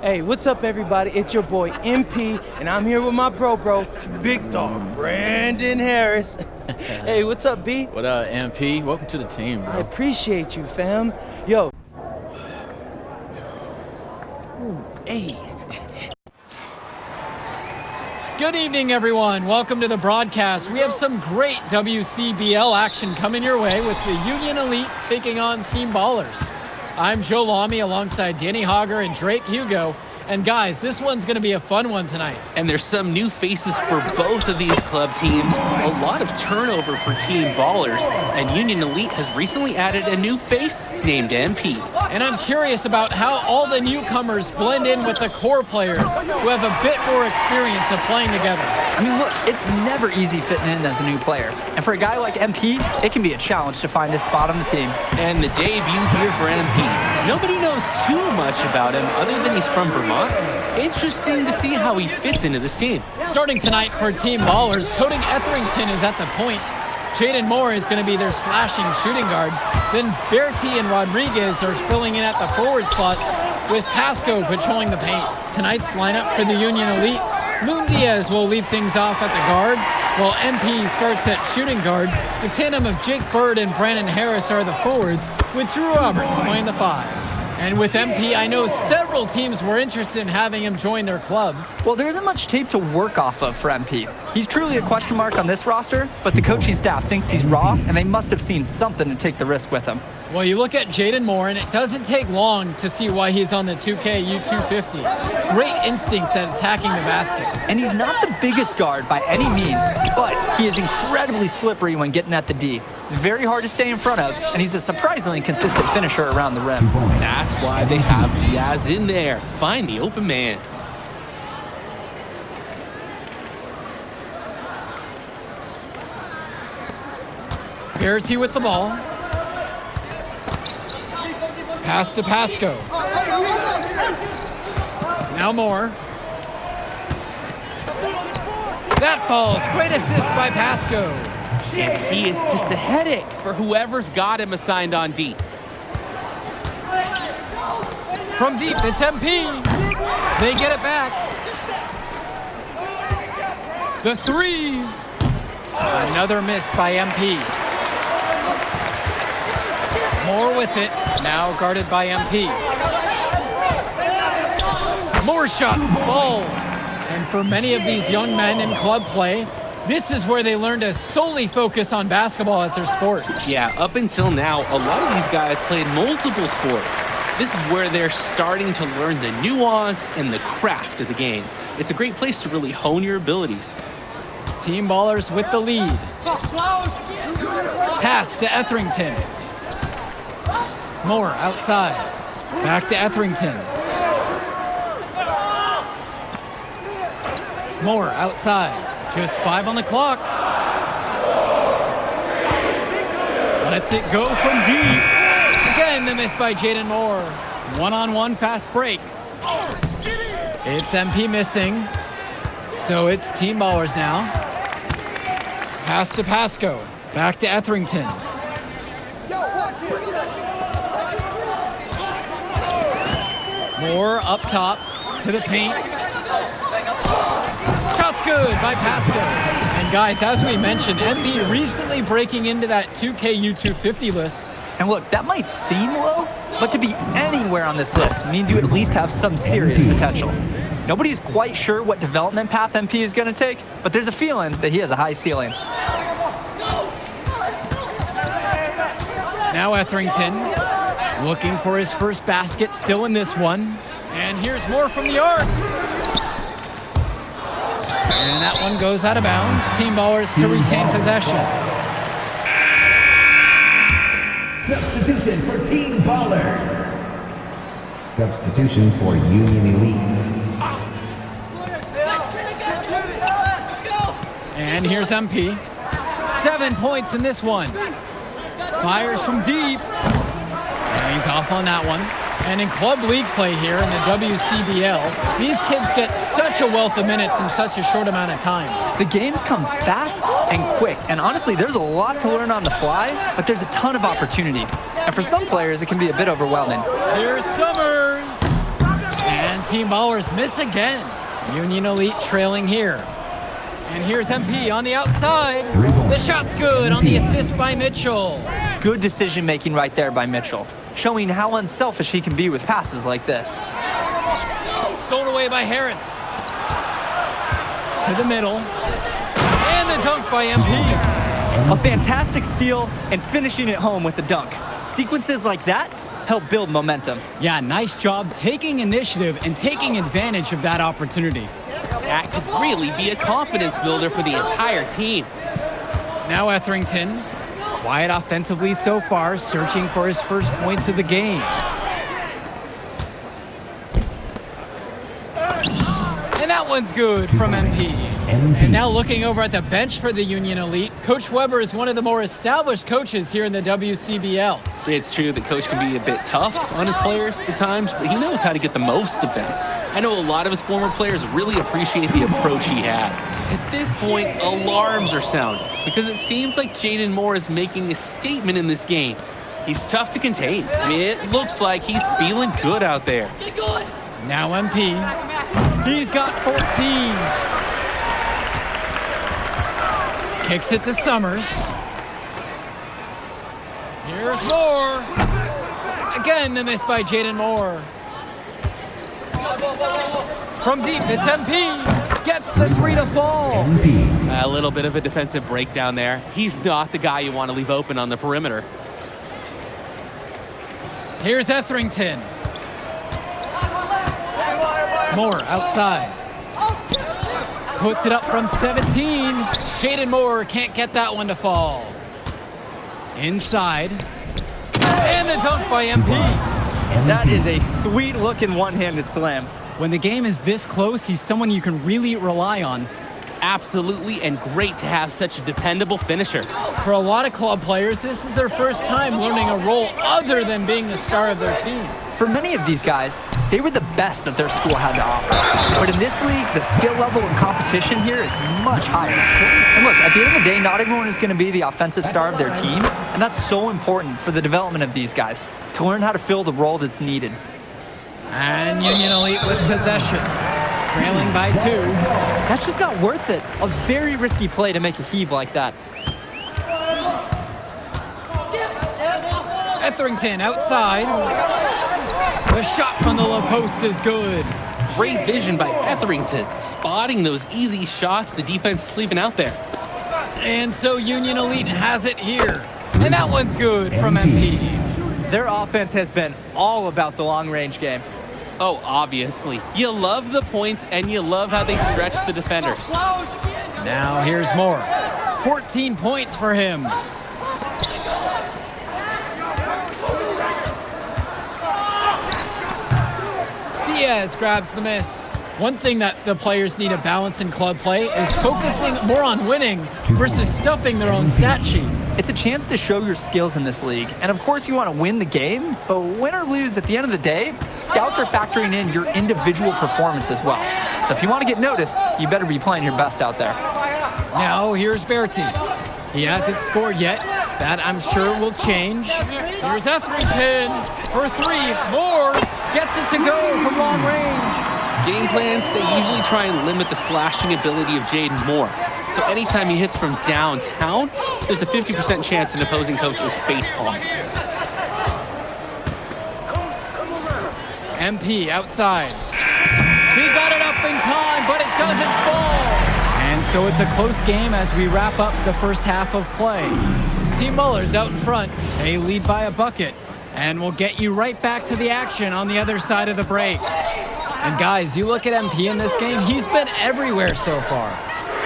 Hey, what's up, everybody? It's your boy MP, and I'm here with my bro, Big Dog Brandon Harris. Hey, what's up, B? What up, MP? Welcome to the team, bro. I appreciate you, fam. Yo. Hey. Good evening, everyone. Welcome to the broadcast. We have some great WCBL action coming your way with the Union Elite taking on Team Ballers. I'm Joe Lamy alongside Danny Hogger and Drake Hugo. And guys, this one's going to be a fun one tonight. And there's some new faces for both of these club teams. A lot of turnover for Team Ballers. And Union Elite has recently added a new face named MP. And I'm curious about how all the newcomers blend in with the core players who have a bit more experience of playing together. I mean, look, it's never easy fitting in as a new player. And for a guy like MP, it can be a challenge to find his spot on the team. And the debut here for MP. Nobody knows too much about him other than he's from Vermont. Interesting to see how he fits into this team. Starting tonight for Team Ballers, Cody Etherington is at the point. Jaden Moore is going to be their slashing shooting guard. Then Bertie and Rodriguez are filling in at the forward slots with Pasco patrolling the paint. Tonight's lineup for the Union Elite, Moon Diaz will lead things off at the guard, while MP starts at shooting guard. The tandem of Jake Bird and Brandon Harris are the forwards, with Drew Roberts playing the 5. And with MP, I know several teams were interested in having him join their club. Well, there isn't much tape to work off of for MP. He's truly a question mark on this roster, but the coaching staff thinks he's raw, and they must have seen something to take the risk with him. Well, you look at Jaden Moore, and it doesn't take long to see why he's on the 2K U250. Great instincts at attacking the basket. And he's not the biggest guard by any means, but he is incredibly slippery when getting at the D. It's very hard to stay in front of, and he's a surprisingly consistent finisher around the rim. That's why they have Diaz in there. Find the open man. Bertie with the ball. Pass to Pasco. Now Moore. That falls. Great assist by Pasco. And he is just a headache for whoever's got him assigned on D. From deep, it's MP. They get it back. The 3. Another miss by MP. Moore with it, now guarded by MP. More shot falls. And for many of these young men in club play, this is where they learn to solely focus on basketball as their sport. Yeah, up until now, a lot of these guys played multiple sports. This is where they're starting to learn the nuance and the craft of the game. It's a great place to really hone your abilities. Team Ballers with the lead. Pass to Etherington. Moore outside. Back to Etherington. Moore outside. Just 5 on the clock. Lets it go from deep. Again, the miss by Jaden Moore. One-on-one fast break. It's MP missing. So it's Team Ballers now. Pass to Pasco. Back to Etherington. Moore up top to the paint. Shot's good by Pasco. And guys, as we mentioned, MP recently breaking into that 2K U250 list. And look, that might seem low, but to be anywhere on this list means you at least have some serious potential. Nobody's quite sure what development path MP is going to take, but there's a feeling that he has a high ceiling. Now Etherington looking for his first basket, still in this one. And here's more from the arc. And that one goes out of bounds. Team Ballers to retain possession. Substitution for Team Ballers. Substitution for Union Elite. And here's MP. 7 points in this one. Fires from deep. And he's off on that one. And in club league play here in the WCBL, these kids get such a wealth of minutes in such a short amount of time. The games come fast and quick, and honestly, there's a lot to learn on the fly, but there's a ton of opportunity. And for some players, it can be a bit overwhelming. Here's Summers. And Team Ballers miss again. Union Elite trailing here. And here's MP on the outside. The shot's good on the assist by Mitchell. Good decision making right there by Mitchell, showing how unselfish he can be with passes like this. Stolen away by Harris. To the middle. And the dunk by MP. A fantastic steal and finishing it home with a dunk. Sequences like that help build momentum. Yeah, nice job taking initiative and taking advantage of that opportunity. That could really be a confidence builder for the entire team. Now Etherington, quiet offensively so far, searching for his first points of the game. And that one's good from MP. And now looking over at the bench for the Union Elite, Coach Weber is one of the more established coaches here in the WCBL. It's true that Coach can be a bit tough on his players at times, but he knows how to get the most of them. I know a lot of his former players really appreciate the approach he had. At this point, alarms are sounding because it seems like Jaden Moore is making a statement in this game. He's tough to contain. I mean, it looks like he's feeling good out there. Now MP. He's got 14. Kicks it to Summers. Here's Moore. Again, the miss by Jaden Moore. From deep, it's MP. Gets the three to fall. A little bit of a defensive breakdown there. He's not the guy you want to leave open on the perimeter. Here's Etherington. Moore outside. Puts it up from 17. Jaden Moore can't get that one to fall. Inside. And the dunk by MP. That is a sweet-looking one-handed slam. When the game is this close, he's someone you can really rely on. Absolutely, and great to have such a dependable finisher. For a lot of club players, this is their first time learning a role other than being the star of their team. For many of these guys, they were the best that their school had to offer. But in this league, the skill level and competition here is much higher. And look, at the end of the day, not everyone is going to be the offensive star of their team, and that's so important for the development of these guys, to learn how to fill the role that's needed. And Union Elite with possession, trailing by 2. That's just not worth it. A very risky play to make a heave like that. Etherington outside. The shot from the low post is good. Great vision by Etherington, spotting those easy shots the defense is leaving out there. And so Union Elite has it here. And that one's good from MP. Their offense has been all about the long-range game. Oh, obviously. You love the points, and you love how they stretch the defenders. Now here's Moore. 14 points for him. Diaz grabs the miss. One thing that the players need to balance in club play is focusing more on winning versus stuffing their own stat sheet. It's a chance to show your skills in this league. And of course you want to win the game, but win or lose, at the end of the day, scouts are factoring in your individual performance as well. So if you want to get noticed, you better be playing your best out there. Now here's Bertie. He hasn't scored yet. That I'm sure will change. Here's Etherington for 3. Moore gets it to go from long range. Game plans, they usually try and limit the slashing ability of Jaden Moore. So anytime he hits from downtown, there's a 50% chance an opposing coach is face-palming. MP outside. He got it up in time, but it doesn't fall. And so it's a close game as we wrap up the first half of play. Team Mullers out in front. They lead by a bucket. And we'll get you right back to the action on the other side of the break. And guys, you look at MP in this game, he's been everywhere so far.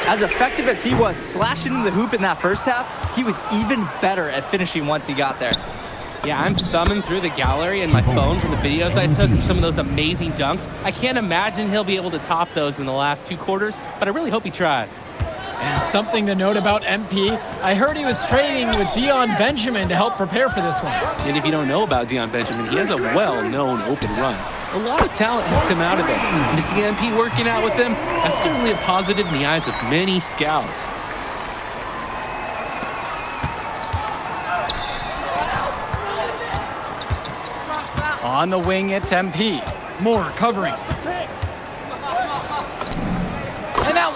As effective as he was slashing in the hoop in that first half, he was even better at finishing once he got there. Yeah, I'm thumbing through the gallery in my phone from the videos I took of some of those amazing dunks. I can't imagine he'll be able to top those in the last 2 quarters, but I really hope he tries. And something to note about MP, I heard he was training with Dion Benjamin to help prepare for this one. And if you don't know about Dion Benjamin, he has a well-known open run. A lot of talent has come out of it. And to see MP working out with him, that's certainly a positive in the eyes of many scouts. On the wing, it's MP. Moore covering.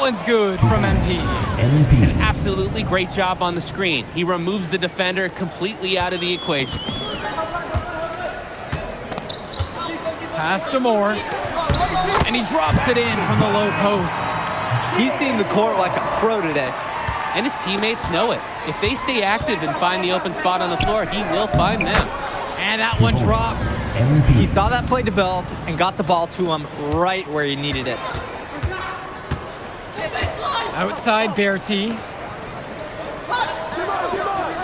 one's good from MP. MP. Absolutely great job on the screen. He removes the defender completely out of the equation. Pass to Moore. And he drops it in from the low post. He's seeing the court like a pro today. And his teammates know it. If they stay active and find the open spot on the floor, he will find them. And that one drops. He saw that play develop and got the ball to him right where he needed it. Outside Berti.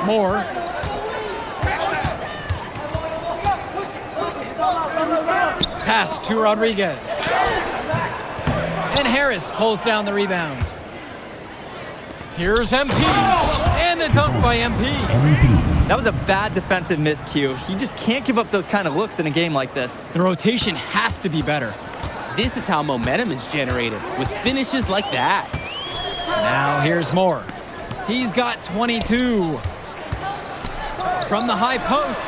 Moore. Pass to Rodriguez. And Harris pulls down the rebound. Here's MP. And the dunk by MP. That was a bad defensive miscue. He just can't give up those kind of looks in a game like this. The rotation has to be better. This is how momentum is generated, with finishes like that. Now here's Moore. He's got 22. From the high post.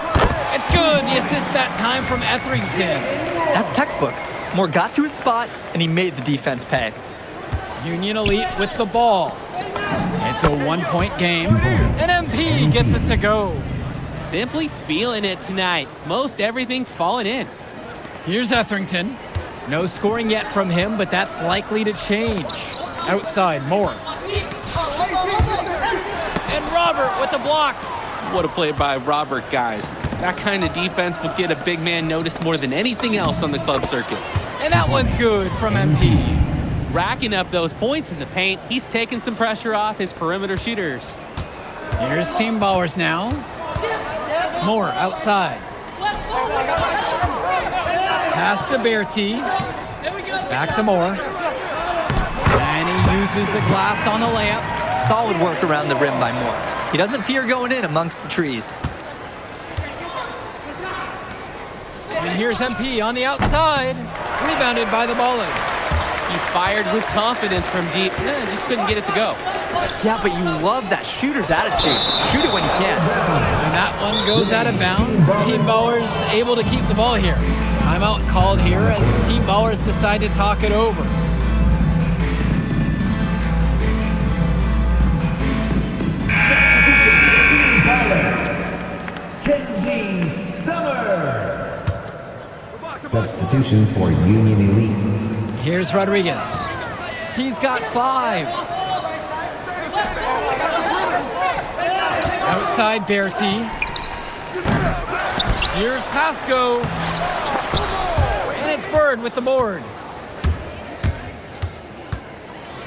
It's good. The assist that time from Etherington. That's textbook. Moore got to his spot, and he made the defense pay. Union Elite with the ball. It's a one-point game, and MP gets it to go. Simply feeling it tonight. Most everything falling in. Here's Etherington. No scoring yet from him, but that's likely to change. Outside, Moore. And Robert with the block. What a play by Robert, guys. That kind of defense will get a big man noticed more than anything else on the club circuit. And that one's good from MP. Racking up those points in the paint, he's taking some pressure off his perimeter shooters. Here's Team Bowers now. Moore outside. Pass to Berti. Back to Moore. And he uses the glass on the layup. Solid work around the rim by Moore. He doesn't fear going in amongst the trees. And here's MP on the outside. Rebounded by the Ballers. He fired with confidence from deep. Just couldn't get it to go. Yeah, but you love that shooter's attitude. Shoot it when you can. And that one goes out of bounds. Team Bowers able to keep the ball here. Timeout called here as Team Bowers decide to talk it over. Kenji Summers. Substitution for Union Elite. Here's Rodriguez. He's got 5. Outside Berti. Here's Pasco. And it's Bird with the board.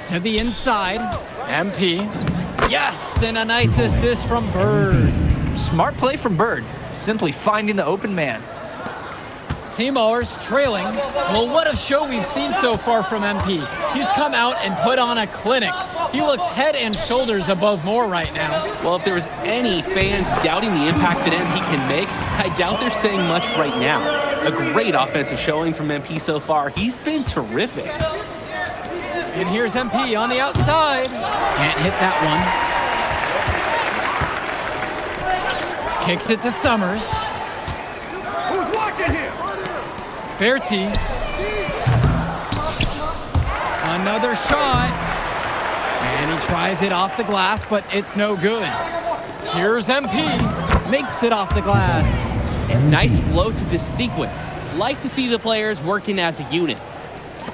To the inside. MP. Yes, and a nice assist from Bird. Smart play from Bird. Simply finding the open man. Team Bowers trailing. Well, what a show we've seen so far from MP. He's come out and put on a clinic. He looks head and shoulders above Moore right now. Well, if there was any fans doubting the impact that MP can make, I doubt they're saying much right now. A great offensive showing from MP so far. He's been terrific. And here's MP on the outside. Can't hit that one. Kicks it to Summers. Who's watching here? Berti. Another shot. And he tries it off the glass, but it's no good. Here's MP. Makes it off the glass. Nice flow to this sequence. Like to see the players working as a unit.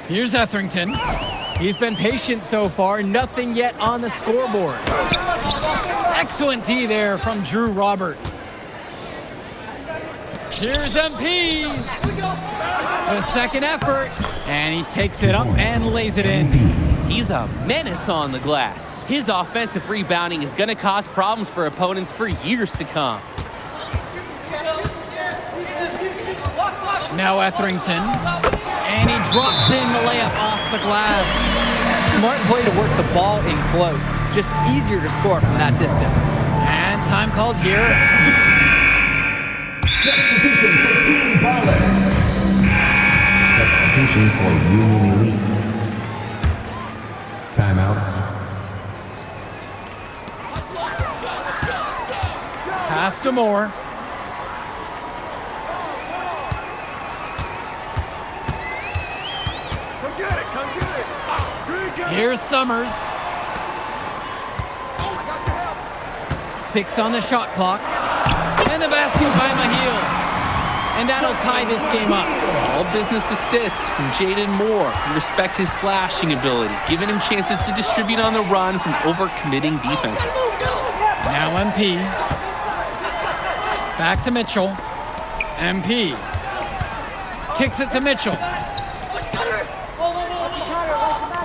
Here's Etherington. He's been patient so far. Nothing yet on the scoreboard. Excellent D there from Drew Robert. Here's MP. The second effort. And he takes it up and lays it in. He's a menace on the glass. His offensive rebounding is going to cause problems for opponents for years to come. Now Etherington. And he drops in the layup off the glass. Smart play to work the ball in close. Just easier to score from that distance. And time called here. Substitution for Team Ballers. Substitution for Union Elite. Timeout. Pass to Moore. Come get it, come get it. Screen Here's Summers. 6 on the shot clock. And the basket by Mahil. And that'll tie this game up. All business assist from Jaden Moore. He respects his slashing ability, giving him chances to distribute on the run from overcommitting defenses. Now MP. Back to Mitchell. MP. Kicks it to Mitchell.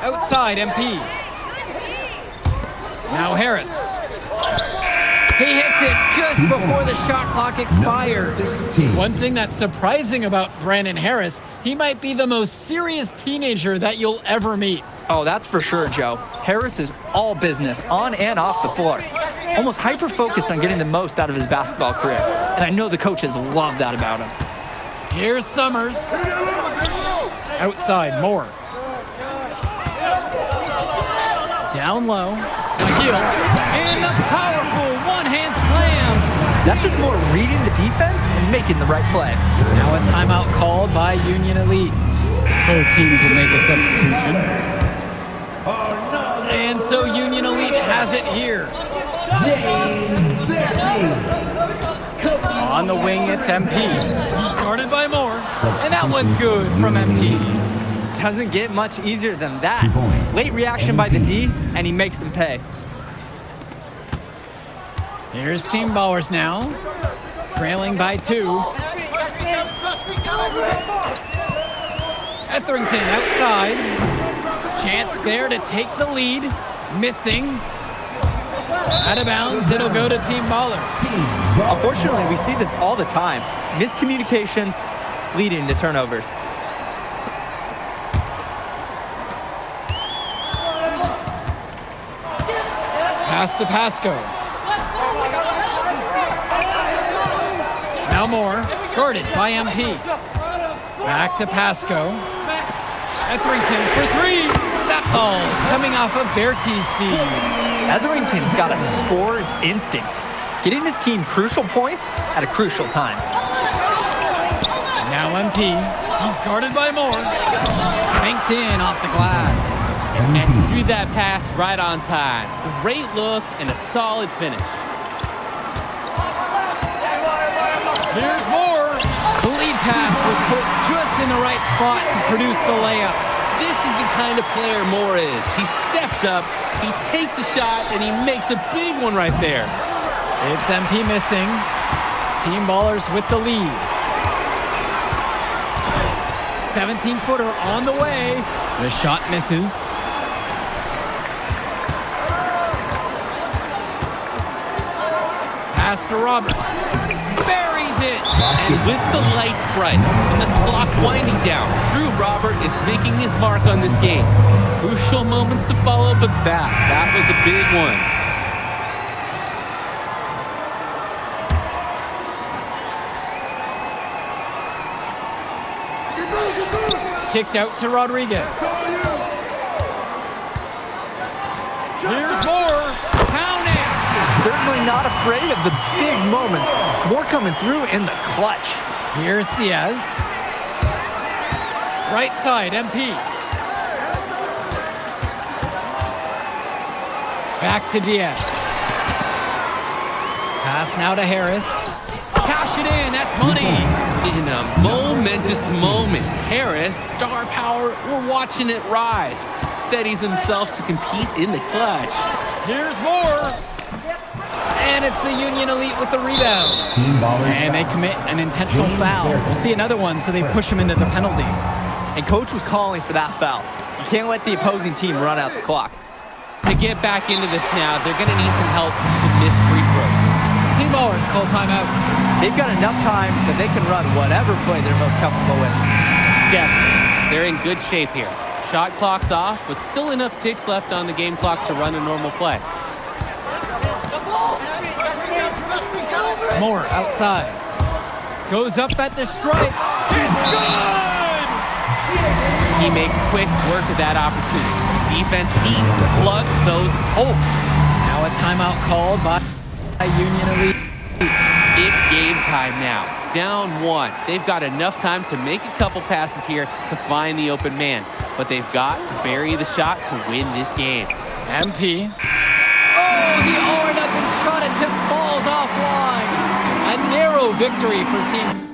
Outside MP. Now Harris. He hits it just before the shot clock expires. 16. One thing that's surprising about Brandon Harris, he might be the most serious teenager that you'll ever meet. Oh, that's for sure, Joe. Harris is all business, on and off the floor. Almost hyper-focused on getting the most out of his basketball career. And I know the coaches love that about him. Here's Summers. Outside, Moore. Down low. Mahil. And the powerful one-hand slam. That's just more reading the defense and making the right play. Now a timeout called by Union Elite. Both teams will make a substitution. And so Union Elite has it here. James Bertie. On the wing, it's MP. Started by Moore. And that one's good from MP. Doesn't get much easier than that. 2 points. Late reaction by the D, and he makes them pay. Here's Team Ballers now. Trailing by 2. Etherington outside. Chance there to take the lead. Missing. Out of bounds, it'll go to Team Ballers. Unfortunately, we see this all the time. Miscommunications leading to turnovers. Pass to Pasco. Now Moore, guarded by MP. Back to Pasco. Etherington for 3. That falls, coming off of Bertie's feed. Etherington's got a scorer's instinct, getting his team crucial points at a crucial time. Now MP, he's guarded by Moore. Banked in off the glass. And he threw that pass right on time. Great look and a solid finish. Here's Moore. The lead pass was put just in the right spot to produce the layup. This is the kind of player Moore is. He steps up, he takes a shot, and he makes a big one right there. It's MP missing. Team Ballers with the lead. 17-footer on the way. The shot misses. Pass to Roberts. Buries it. And with the lights bright and the clock winding down, Drew Robert is making his mark on this game. Crucial moments to follow, but that was a big one. Kicked out to Rodriguez. Here's Moore. Pound it. Certainly not afraid of the big moments. More coming through in the clutch. Here's Diaz. Right side, MP. Back to Diaz. Pass now to Harris. Cash it in, that's money. In a momentous moment, Harris, star power, we're watching it rise. Steadies himself to compete in the clutch. Here's Moore. And it's the Union Elite with the rebound. Team Ballers. And they commit an intentional foul. We'll see another one, so they push him into the penalty. And coach was calling for that foul. You can't let the opposing team run out the clock. To get back into this now, they're going to need some help from some missed free throws. Team Ballers call timeout. They've got enough time that they can run whatever play they're most comfortable with. Definitely. They're in good shape here. Shot clock's off, but still enough ticks left on the game clock to run a normal play. Moore outside. Goes up at the stripe. It's good! He makes quick work of that opportunity. Defense needs to plug those holes. Now a timeout called by Union Elite. It's game time now. Down 1. They've got enough time to make a couple passes here to find the open man. but they've got to bury the shot to win this game. MP. Oh, the all-or-nothing shot attempt falls offline. A narrow victory for Team